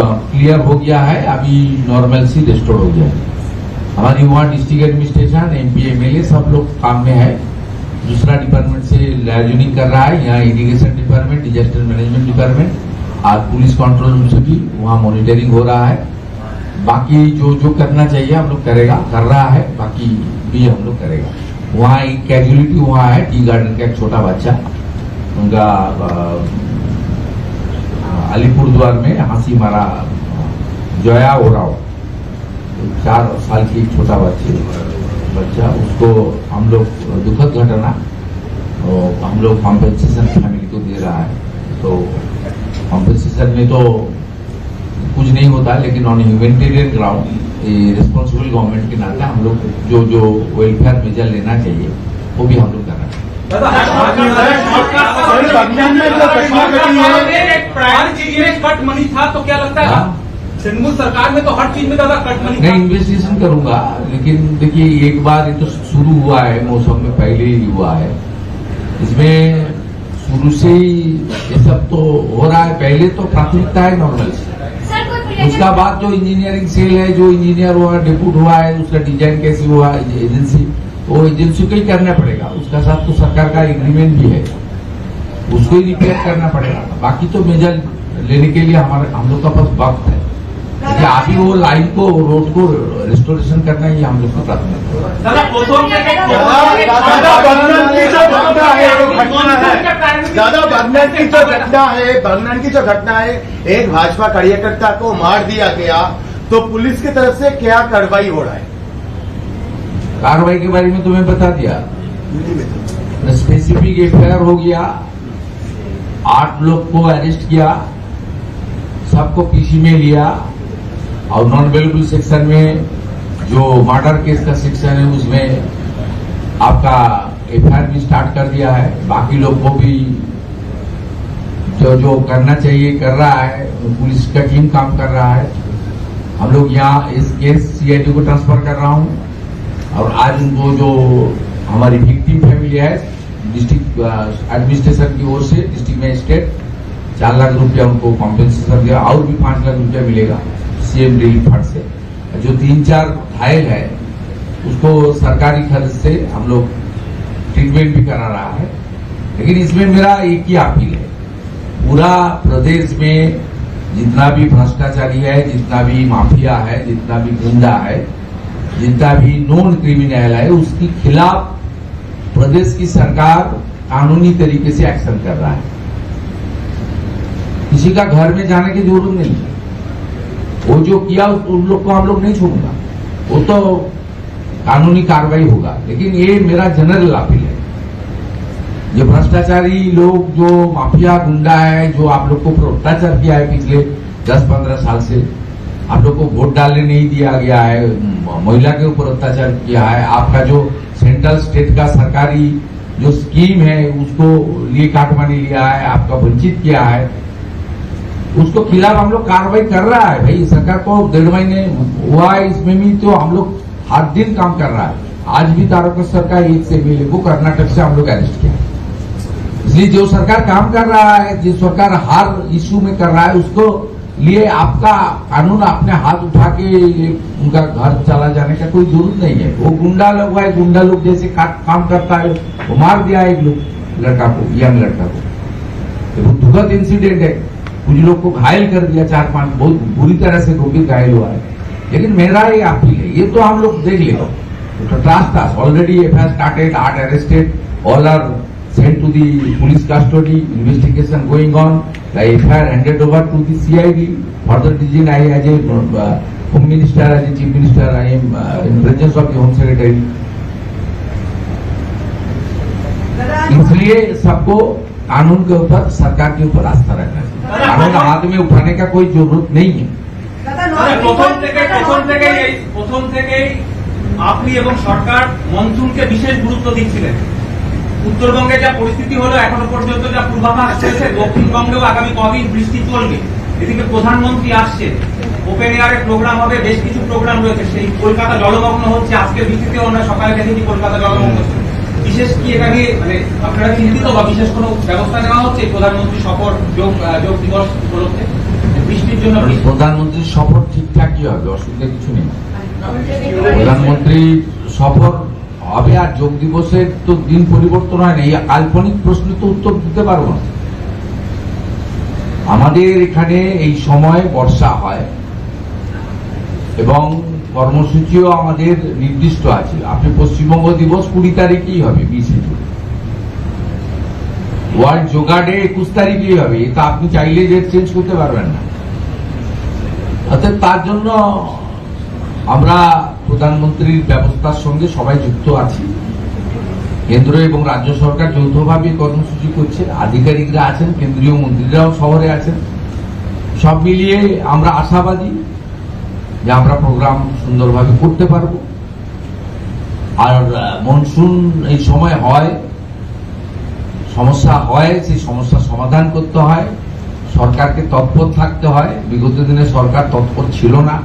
Clear हो गया है, अभी नॉर्मलसी रिस्टोर हो गया है। हमारी वहाँ डिस्ट्रिक्ट एडमिनिस्ट्रेशन, एमपी, एमएलए सब लोग काम में है। दूसरा डिपार्टमेंट से लाइजनिंग कर रहा है, यहाँ irrigation department, disaster management department, आज पुलिस कंट्रोल रूम से भी वहाँ मॉनिटरिंग हो रहा है। बाकी जो जो करना चाहिए हम लोग करेगा, कर रहा है, बाकी भी हम लोग करेगा। वहाँ एक कैजुअलिटी हुआ है, टी गार्डन का एक छोटा बच्चा, उनका अलीपुरद्वार में फांसी मारा, जया ओराव, 4 साल की एक छोटा बच्चा, उसको हम लोग दुखद घटना, और हम लोग कॉम्पेंसेशन फैमिली को दे रहा है। तो कॉम्पेंसेशन में तो कुछ नहीं होता, लेकिन on humanitarian ground responsible government के नाते हम लोग जो जो वेलफेयर मेजर लेना चाहिए वो भी हम लोग कर रहे हैं। कट मनी था, तो क्या लगता है तृणमूल सरकार में तो हर चीज में ज्यादा कट मनी? मैं इन्वेस्टिगेशन करूंगा, लेकिन देखिए एक बार ये तो शुरू हुआ है, मौसम में पहले ही हुआ है, इसमें शुरू से ही ये सब तो हो रहा है। पहले तो प्राथमिकता है नॉर्मल से, उसका बाद जो इंजीनियरिंग सेल है, जो इंजीनियर हुआ डेप्यूट हुआ है, उसका डिजाइन कैसे हुआ, एजेंसी, वो एजेंसी को ही करना पड़ेगा। उसका साथ तो सरकार का एग्रीमेंट भी है, उसको ही रिपेयर करना पड़ेगा। बाकी तो मेजर लेने के लिए हम लोग का पास वक्त है। अभी वो लाइन को, रोड को रिस्टोरेशन करना ही हम लोग का प्राथमिकता है। बंधन की जो घटना है, एक भाजपा कार्यकर्ता को मार दिया गया, तो पुलिस की तरफ से क्या कार्रवाई हो रहा है? कार्रवाई के बारे में तुम्हें बता दिया, स्पेसिफिक एफआईआर हो गया, 8 लोग को अरेस्ट किया, सबको पीसी में लिया, और नॉन अवेलेबल सेक्शन में जो मर्डर केस का सेक्शन है उसमें आपका एफआईआर भी स्टार्ट कर दिया है। बाकी लोग को भी जो जो करना चाहिए कर रहा है, पुलिस का टीम काम कर रहा है। हम लोग यहाँ इस केस सीआईडी को ट्रांसफर कर रहा हूँ, और आज उनको जो हमारी विक्टिम फैमिली है, डिस्ट्रिक्ट एडमिनिस्ट्रेशन की ओर से डिस्ट्रिक्ट मजिस्ट्रेट 4 लाख रुपया उनको कॉम्पेंसेशन दिया, और भी 5 लाख रुपया मिलेगा सीएम रिलीफ फंड से। जो 3-4 घायल है उसको सरकारी खर्च से हम लोग ट्रीटमेंट भी करा रहा है। लेकिन इसमें मेरा एक ही अपील है, पूरा प्रदेश में जितना भी भ्रष्टाचारी है, जितना भी माफिया है, जितना भी गुंडा है, जितना भी नॉन क्रिमिनल है, उसके खिलाफ प्रदेश की सरकार कानूनी तरीके से एक्शन कर रहा है। किसी का घर में जाने की जरूरत नहीं है, वो जो किया उन लोग को हम लोग नहीं छोड़ूंगा, वो तो कानूनी कार्रवाई होगा। लेकिन ये मेरा जनरल अपील है, जो भ्रष्टाचारी लोग, जो माफिया गुंडा है, जो आप लोग को अत्याचार किया है पिछले 10-15 साल से, आप लोग को वोट डालने नहीं दिया गया है, महिला के ऊपर अत्याचार किया है, आपका जो सेंट्रल स्टेट का सरकारी जो स्कीम है उसको लिए काटमानी लिया है, आपका वंचित किया है, उसको खिलाफ हम लोग कार्रवाई कर रहा है। भाई सरकार को 1.5 महीने हुआ है, इसमें भी तो हम लोग हर दिन काम कर रहा है। आज भी तारकेश्वर सरकार 1 से एमएलए को कर्नाटक से हम लोग अरेस्ट किया। इसलिए जो सरकार काम कर रहा है, जो सरकार हर इश्यू में कर रहा है, उसको लिए आपका कानून अपने हाथ उठा के उनका घर चला जाने का कोई जरूरत नहीं है। वो गुंडा लोग है, गुंडा लोग जैसे काम करता है, वो मार दिया एक लोग लड़का को, यंग लड़का को, तो दुखद इंसिडेंट है। कुछ लोग को घायल कर दिया, 4-5 बहुत बुरी तरह से गंभीर घायल हुआ है। लेकिन मेरा ये अपील है, ये तो हम लोग देख लेगा, trust already FIR started, 8 arrested, all are sent to the police custody, investigation going on, the FIR handed over to the CID, further decision I as a Home Minister, as a Chief Minister, I am in presence of the Home Secretary. इसलिए सबको कानून के ऊपर, सरकार के ऊपर आस्था रखना है, कानून हाथ में उठाने का कोई जरूरत नहीं है। প্রথম থেকেই আপনি এবং সরকার মনসুনকে বিশেষ গুরুত্ব দিচ্ছিলেন। উত্তরবঙ্গে যা পরিস্থিতি হলো, এখনো পর্যন্ত যা পূর্বাভাস চলছে, দক্ষিণবঙ্গেও আগামী কদিন বৃষ্টি চলবে। এদিকে প্রধানমন্ত্রী আসছে, ওপেন এয়ারে প্রোগ্রাম হবে, বেশ কিছু প্রোগ্রাম রয়েছে। সেই কলকাতা জলমগ্ন হচ্ছে, আজকে বৃষ্টিতেও আমরা সকালে দেখেছি কলকাতা জলমগ্ন হচ্ছে। বিশেষ কি এটা নিয়ে মানে আপনারা চিন্তিত বা বিশেষ কোনো ব্যবস্থা নেওয়া হচ্ছে প্রধানমন্ত্রী সফর যোগ দিবস উপলক্ষে? বৃষ্টির জন্য বৃষ্টি। প্রধানমন্ত্রীর সফর ঠিকঠাকই হবে, অসুবিধা কিছু নেই। প্রধানমন্ত্রী সফর হবে, আর যোগ দিবসের তো দিন পরিবর্তন হয় না। এই কাল্পনিক প্রশ্ন তো উত্তর দিতে পারবো না। আমাদের এখানে এই সময় বর্ষা হয় এবং কর্মসূচিও আমাদের নির্দিষ্ট আছে। আপনি পশ্চিমবঙ্গ দিবস 20 তারিখেই হবে, 20 জুন। ওয়ার্ল্ড যোগা ডে 21 তারিখেই হবে। এটা আপনি চাইলে ডেট চেঞ্জ করতে পারবেন না। অর্থাৎ তার জন্য আমরা প্রধানমন্ত্রীর ব্যবস্থার সঙ্গে সবাই যুক্ত আছি। কেন্দ্র এবং রাজ্য সরকার যৌথভাবে কর্মসূচি করছে, আধিকারিকরা আছেন, কেন্দ্রীয় মন্ত্রীরাও শহরে আছেন। সব মিলিয়ে আমরা আশাবাদী যে আমরা প্রোগ্রাম সুন্দরভাবে করতে পারব। আর মনসুন এই সময় হয়, সমস্যা হয়, সেই সমস্যা সমাধান করতে হয়, সরকারকে তৎপর থাকতে হয়। বিগত দিনে সরকার তৎপর ছিল না।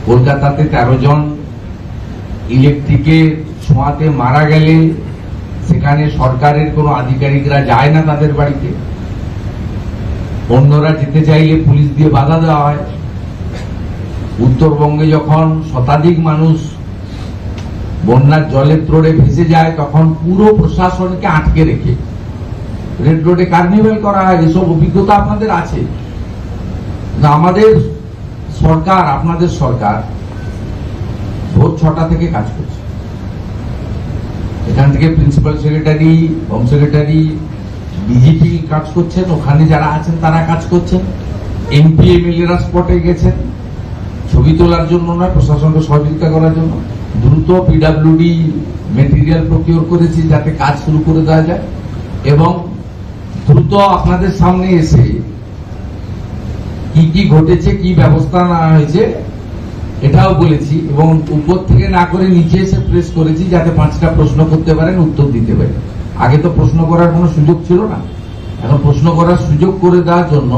কলকাতাতে 13 জন ইলেকট্রিকের ছোঁয়াতে মারা গেলে সেখানে সরকারের কোনো আধিকারিকরা যায় না তাদের বাড়িতে। অন্যরা যেতে চাইলে পুলিশ দিয়ে বাধা দেওয়া হয়। উত্তরবঙ্গে যখন শতাধিক মানুষ বন্যার জলের ত্রোড়ে ভেসে যায়, তখন পুরো প্রশাসনকে আটকে রেখে রেড রোডে কার্নিভেল করা হয়। এসব অভিজ্ঞতা আপনাদের আছে। আমাদের সরকার, আপনাদের সরকার ভোর 6টা থেকে কাজ করছে। এখান থেকে principal secretary, home secretary, DGP কাজ করছেন, ওখানে যারা আছেন তারা কাজ করছেন, এমপি এমএলএরা স্পটে গেছেন, ছবি তোলার জন্য নয়, প্রশাসনকে সহযোগিতা করার জন্য। দ্রুত পিডব্লিউডি মেটেরিয়াল প্রকিউর করেছি যাতে কাজ শুরু করে দেওয়া যায়, এবং দ্রুত আপনাদের সামনে এসে কি কি ঘটেছে, কি ব্যবস্থা নেওয়া হয়েছে এটাও বলেছি, এবং উপর থেকে না করে নিচে এসে প্রেস করেছি যাতে 5টা প্রশ্ন করতে পারেন, উত্তর দিতে পারেন। আগে তো প্রশ্ন করার কোনো সুযোগ ছিল না, এখন প্রশ্ন করার সুযোগ করে দেওয়ার জন্য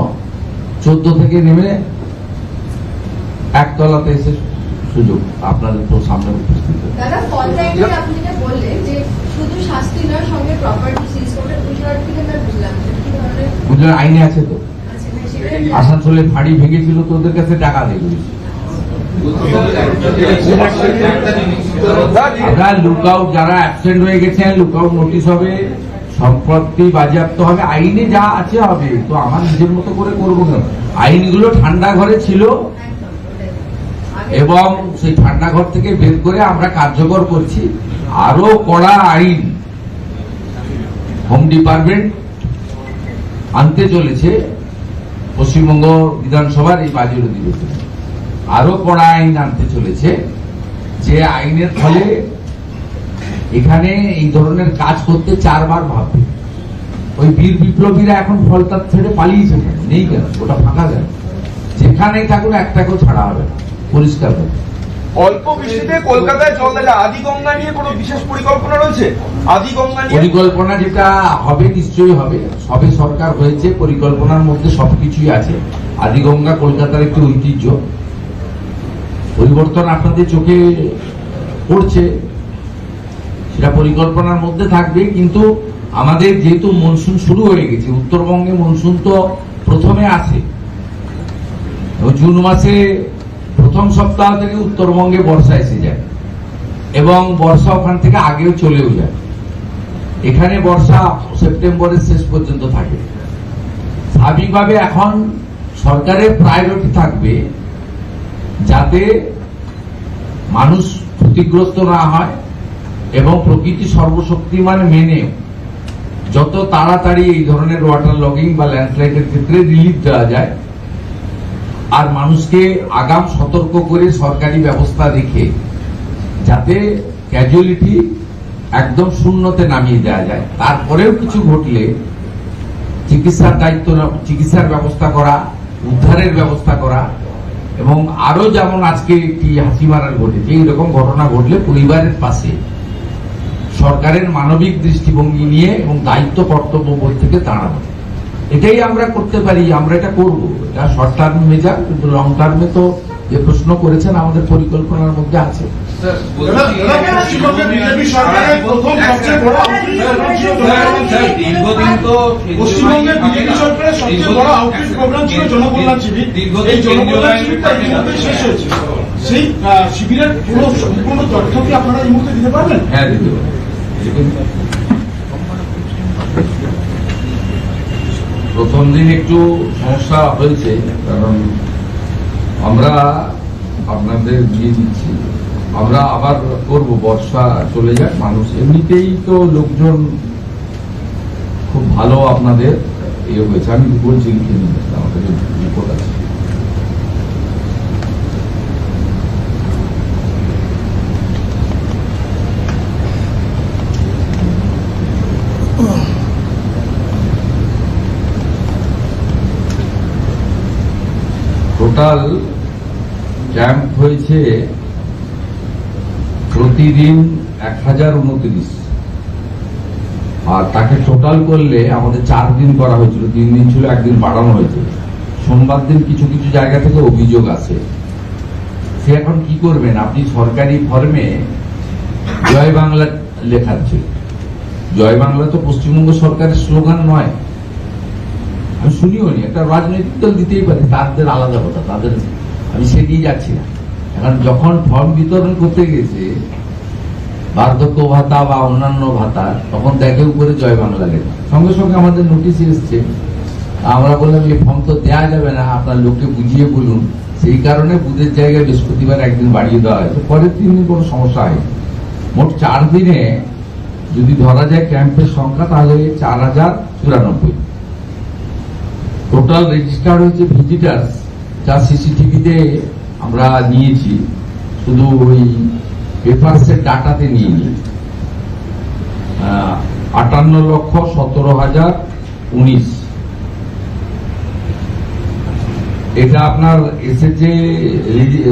14 থেকে নেমে একতলাতে এসে সুযোগ আপনাদের তো সামনে উপস্থিত। দাদা, ফল টাইমে আপনি যেটা বললেন যে শুধু শাস্তি নয়, সঙ্গে প্রপার্টি সিজ করতে, বিষয়টা থেকে আমি বুঝলাম কি ধরনের বুঝলেন, আইনে আছে তো। আছে না সেটা আসানসোলে ফাঁড়ি ভেঙেছিল তো ওদের কাছে টাকা দিয়ে দিয়েছে। আমরা লুকআউট, যারা অ্যাবসেন্ট হয়ে গেছেন লুকআউট নোটিশ হবে, সম্পত্তি বাজেয়াপ্ত হবে, আইনে যা আছে হবে। তো আমার নিজের মতো করে করবো না। আইনগুলো ঠান্ডা ঘরে ছিল এবং সেই ঠান্ডা ঘর থেকে বের করে আমরা কার্যকর করছি। আরো কড়া আইন হোম ডিপার্টমেন্ট আনতে চলেছে পশ্চিমবঙ্গ বিধানসভার এই বাজেট অধিবেশনে। আরো কড়া আইন আনতে চলেছে, যে আইনের ফলে এখানে এই ধরনের কাজ করতে 4 বার ভাববে। ওই বীর বিপ্লবীরা এখন ফলতার ছেড়ে পালিয়েছে, নেই কেন, ওটা ফাঁকা যায়। যেখানেই থাকুন একটাকেও ছাড়া হবে না, পরিষ্কার হবে। অল্প বৃষ্টিতে কলকাতায় জল দেখা, আদিগঙ্গা নিয়ে কোনো বিশেষ পরিকল্পনা রয়েছে? আদিগঙ্গা নিয়ে পরিকল্পনা যেটা হবে নিশ্চয়ই হবে, সবে সরকার হয়েছে, পরিকল্পনার মধ্যে সবকিছুই আছে। আদিগঙ্গা কলকাতার একটি ঐতিহ্য, পরিবর্তন আপনাদের চোখে পড়ছে, সেটা পরিকল্পনার মধ্যে থাকবে। কিন্তু আমাদের যেহেতু মনসুন শুরু হয়ে গেছে, উত্তরবঙ্গে মনসুন তো প্রথমে আসে, জুন মাসে প্রথম সপ্তাহ থেকে উত্তরবঙ্গে বর্ষা এসে যায়, এবং বর্ষা ওখান থেকে আগেও চলেও যায়। এখানে বর্ষা সেপ্টেম্বরের শেষ পর্যন্ত থাকে। স্বাভাবিকভাবে এখন সরকারের প্রায়োরিটি থাকবে যাতে মানুষ ক্ষতিগ্রস্ত না হয়, এবং প্রকৃতি সর্বশক্তিমান মেনে যত তাড়াতাড়ি এই ধরনের ওয়াটার লগিং বা ল্যান্ডস্লাইডের ক্ষেত্রে রিলিফ দেওয়া যায়, আর মানুষকে আগাম সতর্ক করে সরকারি ব্যবস্থা রেখে যাতে ক্যাজুয়ালিটি একদম শূন্যতে নামিয়ে দেওয়া যায়। তারপরেও কিছু ঘটলে চিকিৎসার দায়িত্ব, চিকিৎসার ব্যবস্থা করা, উদ্ধারের ব্যবস্থা করা, এবং আরো যেমন আজকে একটি হাসি মারার ঘটেছে, এইরকম ঘটনা ঘটলে পরিবারের পাশে সরকারের মানবিক দৃষ্টিভঙ্গি নিয়ে এবং দায়িত্ব কর্তব্যবোধ থেকে দাঁড়ানো। এটাই আমরা করতে পারি, আমরা এটা করবো। এটা শর্ট টার্ম মেজার, কিন্তু লং টার্মে তো যে প্রশ্ন করেছেন আমাদের পরিকল্পনার মধ্যে আছে। পশ্চিমবঙ্গে বিজেপি সরকারের প্রথম সবচেয়ে বড় দীর্ঘদিন তো পশ্চিমবঙ্গে বিজেপি সরকারের সবচেয়ে বড় আউটরিচ প্রোগ্রাম ছিল জনকল্যাণ শিবির। এই জনকল্যাণ শিবিরটা এই মুহূর্তে শেষ হয়েছে। সেই শিবিরের পুরো সম্পূর্ণ তথ্য কি আপনারা এই মুহূর্তে দিতে পারবেন? হ্যাঁ, দিতে পারি। প্রথম দিন একটু সমস্যা হয়েছে, কারণ আমরা আপনাদের দিয়ে দিচ্ছি, আমরা আবার করব, বর্ষা চলে যাক, মানুষ এমনিতেই তো লোকজন খুব ভালো আপনাদের ইয়ে হয়েছে। আমি বলছি আমাদের রিপোর্ট আছে। টোটাল ক্যাম্প হয়েছে প্রতিদিন 1029, আর তাকে টোটাল করলে আমাদের 4 দিন করা হয়েছিল, 3 দিন ছিল, 1 দিন বাড়ানো হয়েছে। সোমবার দিন কিছু কিছু জায়গা থেকে অভিযোগ আছে, সে এখন কি করবেন, আপনি সরকারি ফর্মে জয় বাংলা লেখাচ্ছে। জয় বাংলা তো পশ্চিমবঙ্গ সরকারের স্লোগান নয়, আমি শুনিও নি। একটা রাজনৈতিক দল দিতেই পারে, তাদের আলাদা কথা, তাদের আমি সেদিকে যাচ্ছি না। এখন যখন ফর্ম বিতরণ করতে গেছে বার্ধক্য ভাতা বা অন্যান্য ভাতা, তখন দেখে উপরে জয় বাংলা লেখা, সঙ্গে সঙ্গে আমাদের নোটিশ এসছে। আমরা বললাম এই ফর্ম তো দেওয়া যাবে না, আপনার লোককে বুঝিয়ে বলুন। সেই কারণে বুধের জায়গায় বৃহস্পতিবার 1 দিন বাড়িয়ে দেওয়া হয়েছে, পরের 3 দিন কোনো সমস্যা হয়নি। মোট 4 দিনে যদি ধরা যায় ক্যাম্পের সংখ্যা, তাহলে 4094। টোটাল রেজিস্টার হয়েছে ভিজিটার্স, যা সিসিটিভিতে আমরা নিয়েছি, শুধু ওই পেপারসের ডাটাতে নিয়ে নিই, 58,17,019। এটা আপনার এসেছে,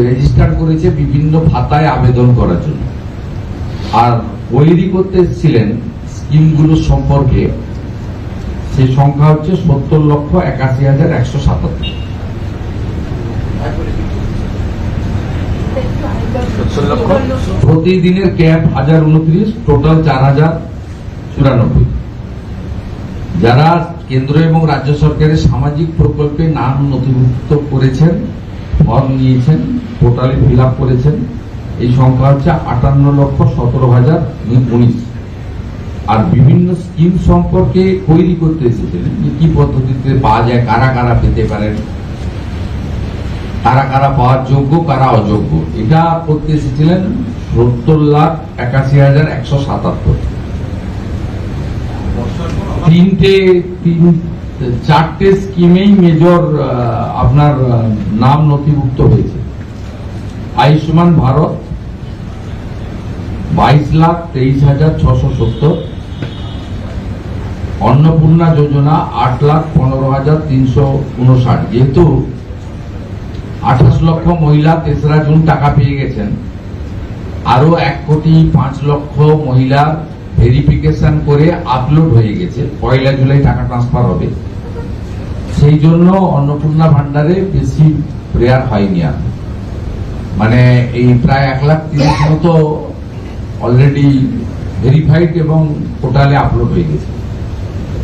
রেজিস্টার করেছে বিভিন্ন ভাতায় আবেদন করার জন্য। আর কোয়েরি করতে এসেছিলেন স্কিমগুলো সম্পর্কে, সেই সংখ্যা হচ্ছে 70,81,177। প্রতিদিনের ক্যাম্প 1029, টোটাল 4094। যারা কেন্দ্র এবং রাজ্য সরকারের সামাজিক প্রকল্পে নাম নথিভুক্ত করেছেন, ফর্ম নিয়েছেন, পোর্টালে ফিল আপ করেছেন, এই সংখ্যা হচ্ছে 58,17,019। আর বিভিন্ন স্কিম সম্পর্কে কোয়েরি করতে এসেছিলেন, যে কি পদ্ধতিতে পাওয়া যায়, কারা কারা পেতে পারেন, কারা কারা পাওয়ার যোগ্য, কারা অযোগ্য, এটা করতে এসেছিলেন 70,81,177। 4টে স্কিমেই মেজর আপনার নাম নথিভুক্ত হয়েছে। আয়ুষ্মান ভারত 22,23,670, অন্নপূর্ণা যোজনা 8,15,359। যেহেতু 28 লক্ষ মহিলা 3রা জুন টাকা পেয়ে গেছেন, আরো 1,05,00,000 মহিলা ভেরিফিকেশন করে আপলোড হয়ে গেছে, 1 জুলাই টাকা ট্রান্সফার হবে। সেই জন্য অন্নপূর্ণা ভান্ডারে বেশি প্রেয়ার হয়নি। আর মানে এই প্রায় 1,30,000 মতো অলরেডি ভেরিফাইড এবং পোর্টালে আপলোড হয়ে গেছে।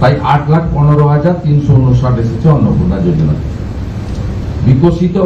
তাই 8,15,359 এসেছে অন্নপূর্ণা যোজনা। বিকশিত